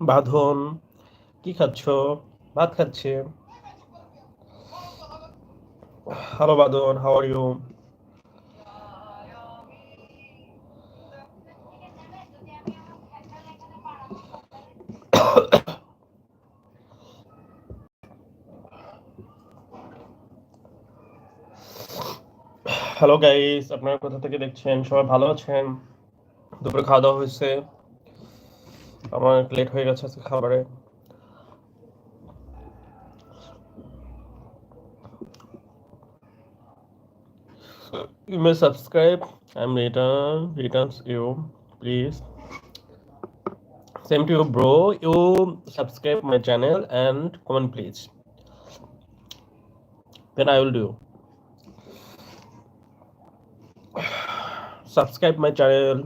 বাঁধন কি খাচ্ছ? ভাত খাচ্ছে। Hello Badhon, how are you? Hello guys, আপনারা কোথা থেকে দেখছেন? সবাই ভালো আছেন? দুপুরে খাওয়া দাওয়া হয়েছে? আমার লেট হয়ে গেছে আজকে খাবারে। You may subscribe. I'm returns you. Please. Same to you, bro. You subscribe my channel and comment, please. Then I will do. Subscribe my channel.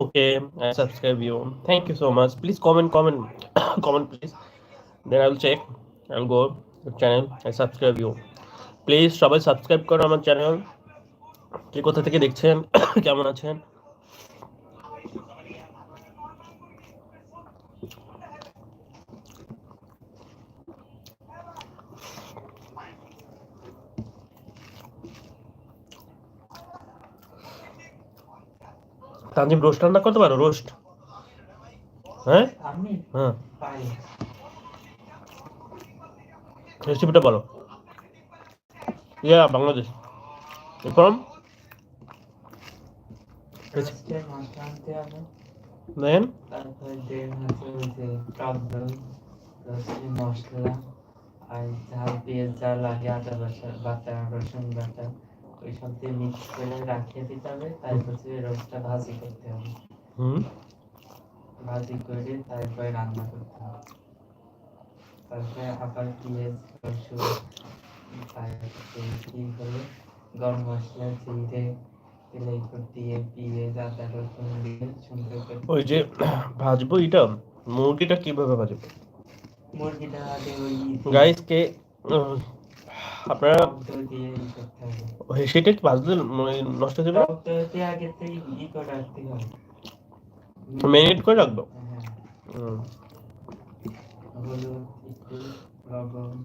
Okay, I subscribe you. Thank you so much. Please comment, comment, please. Then I will check. I'll go to channel. I subscribe you. Please সবাই subscribe করো আমার channel. কে কোথা থেকে দেখছেন? কেমন আছেন? Tanzim roast রান্না করতে পারো? রোস্ট? হ্যাঁ হ্যাঁ, রেসিপিটা বলো। বাংলাদেশ। ফ্রম দেন মশলা আর ঝাল পেঁয়াজ যা লাগে আদা বাটা রসুন বাটা ওই সব দিয়ে মিক্স করে রাখিয়ে দিতে হবে। তারপর রোস্টটা ভাজি করতে হবে। ভাজি করে তারপরে রান্না করতে হবে। তারপরে আবার পেঁয়াজ রসুন তারপরে কি হলো গরম মশলা জিরে এলাইচি দিয়ে পেঁয়াজ আদা রসুন দিয়ে সুন্দর করে ওই যে ভাজবো এটা মুরগিটা কিভাবে ভাজবো? মুরগিটা আগে ওই গাইস কে আপনারা দিয়ে করতে হবে। সেটা কি ভাজলে নষ্ট হয়ে যাবে? আগে থেকে করে রাখতে হবে, ম্যারিনেট করে রাখবো। হলুদ একটু লবণ